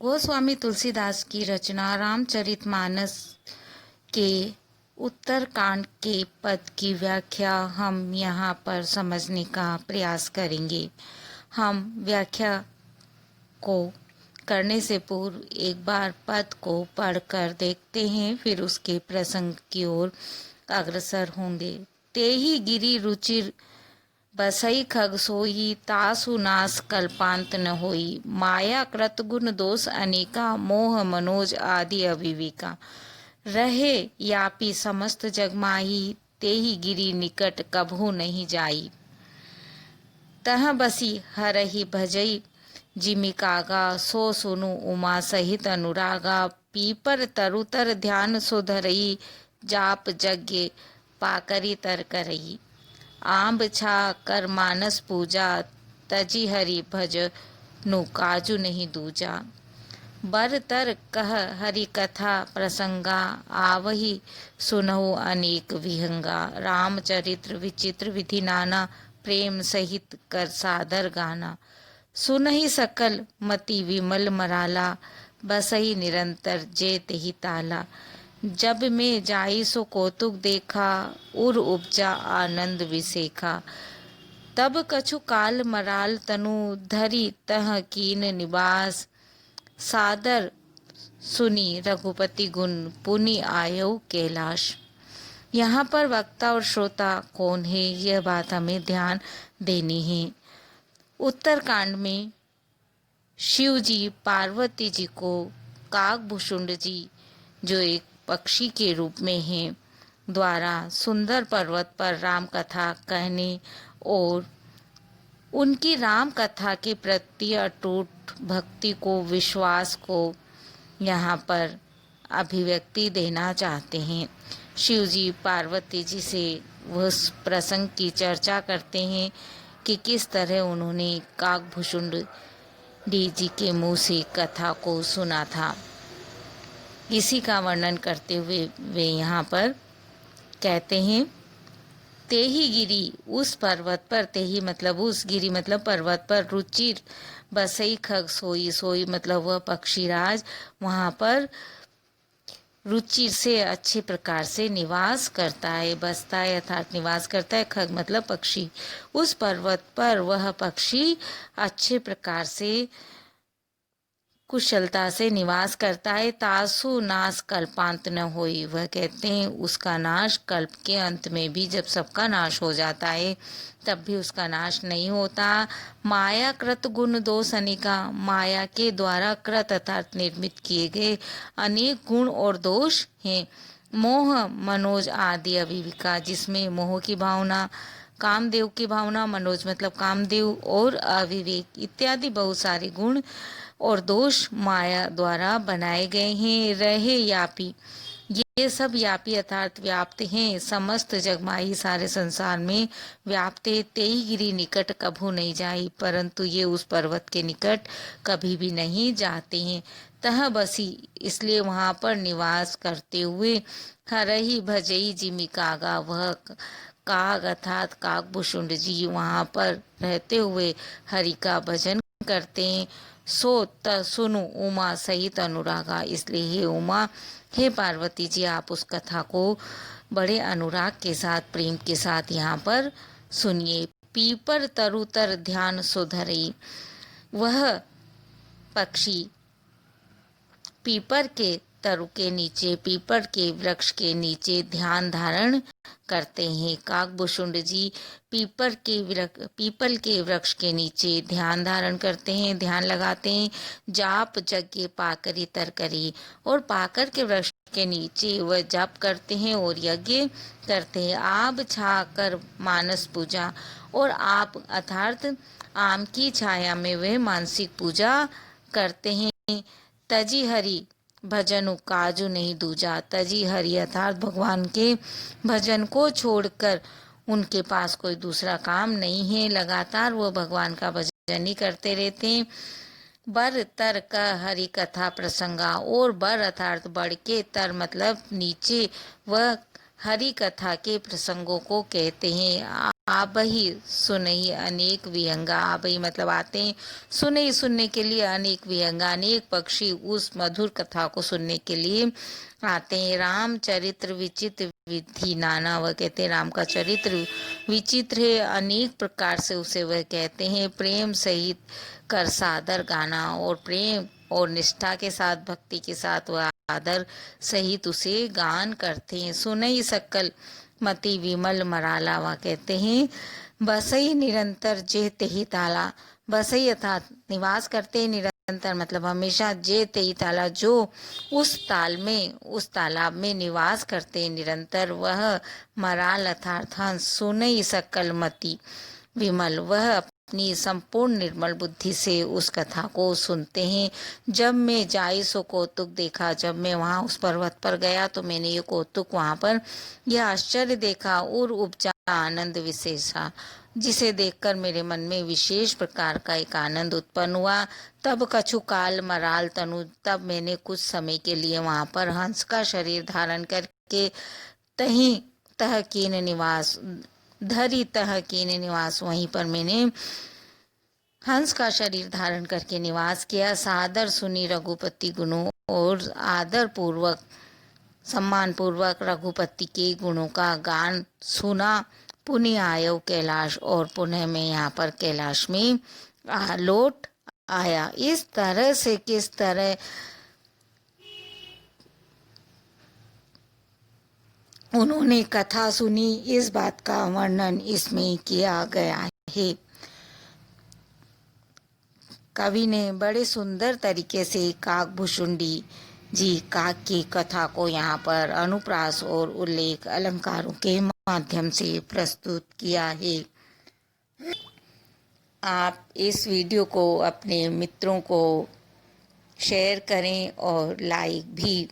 गोस्वामी तुलसीदास की रचना रामचरितमानस के उत्तरकांड के पद की व्याख्या हम यहाँ पर समझने का प्रयास करेंगे। हम व्याख्या को करने से पूर्व एक बार पद को पढ़कर देखते हैं, फिर उसके प्रसंग की ओर अग्रसर होंगे। तेहि गिरि रुचिर बसई खग सोई, तासु नास कल्पांत न होई। माया कृत गुण दोष अनेका, मोह मनोज आदि अविवेका। रहे यापी समस्त जग माही, तेहि गिरि निकट कभू नहीं जाई। तह बसी हरहि भजई जिमि कागा, सो सुनु उमा सहित अनुरागा। पीपर तरुतर ध्यान सुधरई, जाप यज्ञ पाकरी तर करई। आंब छा कर मानस पूजा, तजी हरि भज नु काजू नहीं दूजा। बर तर कह हरि कथा प्रसंगा, आवही सुनहु अनेक विहंगा। रामचरित्र विचित्र विधि नाना, प्रेम सहित कर सादर गाना। सुनहि सकल मति विमल मराला, बसहि निरंतर जे तेहि ताला। जब में जाई सो कौतुक देखा, उर उपजा आनंद विसेखा। तब कछु काल मराल तनु, धरी तह कीन निवास। सादर सुनी रघुपति गुण, पुनि आयौ कैलाश। यहाँ पर वक्ता और श्रोता कौन है, यह बात हमें ध्यान देनी है। उत्तरकांड में शिव जी पार्वती जी को काकभूषुंड जी, जो एक पक्षी के रूप में हैं, द्वारा सुंदर पर्वत पर राम कथा कहने और उनकी राम कथा के प्रति अटूट भक्ति को, विश्वास को यहाँ पर अभिव्यक्ति देना चाहते हैं। शिव जी पार्वती जी से उस प्रसंग की चर्चा करते हैं कि किस तरह उन्होंने काकभूषुंड जी के मुंह से कथा को सुना था। इसी का वर्णन करते हुए वे यहाँ पर कहते हैं, तेहि गिरी, उस पर्वत पर, तेहि मतलब उस, गिरी मतलब पर्वत पर, रुचिर बसई खग सोई, सोई मतलब वह पक्षीराज वहाँ पर रुचि से अच्छे प्रकार से निवास करता है, बसता है अर्थात निवास करता है। खग मतलब पक्षी। उस पर्वत पर वह पक्षी अच्छे प्रकार से कुशलता से निवास करता है। तासु नाश कल्पांत न होई, वह कहते हैं उसका नाश कल्प के अंत में भी, जब सबका नाश हो जाता है तब भी उसका नाश नहीं होता। माया कृत गुण दोष अनेका, माया के द्वारा कृत अर्थात निर्मित किए गए अनेक गुण और दोष हैं। मोह मनोज आदि अविविका, जिसमें मोह की भावना, कामदेव की भावना, मनोज मतलब कामदेव, और अविवेक इत्यादि बहुत सारे गुण और दोष माया द्वारा बनाए गए हैं। रहे यापी, ये सब यापी अर्थात व्याप्त हैं, समस्त जगमाही सारे संसार में व्याप्त है। तेई गिरी निकट कभू नहीं जाई, परंतु ये उस पर्वत के निकट कभी भी नहीं जाते हैं। तह बसी, इसलिए वहां पर निवास करते हुए, हरहि भजई जिमि कागा, वह काग अर्थात काकभूषुंड जी वहां पर रहते हुए हरि का भजन करते हैं। सो त सुनु उमा सहित अनुरागा, इसलिए हे उमा, हे पार्वती जी, आप उस कथा को बड़े अनुराग के साथ, प्रेम के साथ यहाँ पर सुनिए। पीपर तरुतर ध्यान सुधरई, वह पक्षी पीपर के तरु के नीचे, पीपर के वृक्ष के नीचे ध्यान धारण करते हैं। काकभूषुंड जी पीपल के वृक्ष के नीचे ध्यान धारण करते हैं, ध्यान लगाते हैं। जाप यज्ञ पाकरी तरकरी, और पाकर के वृक्ष के नीचे वह जाप करते हैं और यज्ञ करते हैं। आब छा कर मानस पूजा, और आप अर्थात आम की छाया में वे मानसिक पूजा करते हैं। तजी हरि भजन काजू नहीं दूजा, तजी हरि अर्थात भगवान के भजन को छोड़कर उनके पास कोई दूसरा काम नहीं है, लगातार वो भगवान का भजन ही करते रहते हैं। बर तर का हरि कथा प्रसंगा, और बर अर्थात बढ़ के, तर मतलब नीचे, वह हरि कथा के प्रसंगों को कहते हैं। आबही सुनई अनेक विहंगा। आबही मतलब आते हैं, सुनई सुनने के लिए, अनेक विहंगा अनेक पक्षी उस मधुर कथा को सुनने के लिए आते हैं। रामचरित्र विचित्र विधि नाना, वह कहते हैं राम का चरित्र विचित्र है, अनेक प्रकार से उसे वह कहते हैं। प्रेम सहित कर सादर गाना, और प्रेम और निष्ठा के साथ, भक्ति के साथ वह आदर सहित उसे गान करते हैं। सुनई सकल मति विमल मराला, वह कहते हैं बसई निरंतर जे तेहि ताला। बसई अर्थात निवास करते निरंतर, मतलब हमेशा, जे तेहि ताला जो उस ताल में, उस तालाब में निवास करते निरंतर, वह मराल अर्थात हंस। सुनई सकल मति विमल, वह अपनी संपूर्ण निर्मल बुद्धि से उस कथा को सुनते हैं। जब मैं जाई सो कौतुक देखा, जब मैं वहाँ उस पर्वत पर गया तो मैंने ये कौतुक वहाँ पर यह आश्चर्य देखा, और उपजा आनंद विशेषा, जिसे देखकर मेरे मन में विशेष प्रकार का एक आनंद उत्पन्न हुआ। तब कछु काल मराल तनु, तब मैंने कुछ समय के लिए वहाँ पर हंस का शरीर धारण करके तहीं तह कीन निवास, धरी तह कीन निवास, वहीं पर मैंने हंस का शरीर धारण करके निवास किया। सादर सुनी रघुपति गुणों, और आदर पूर्वक, सम्मान पूर्वक रघुपति के गुणों का गान सुना। पुनः आयो कैलाश, और पुनः मैं यहाँ पर कैलाश में लौट आया। इस तरह से किस तरह उन्होंने कथा सुनी, इस बात का वर्णन इसमें किया गया है। कवि ने बड़े सुंदर तरीके से काकभूषुंडी जी काक की कथा को यहाँ पर अनुप्रास और उल्लेख अलंकारों के माध्यम से प्रस्तुत किया है। आप इस वीडियो को अपने मित्रों को शेयर करें और लाइक भी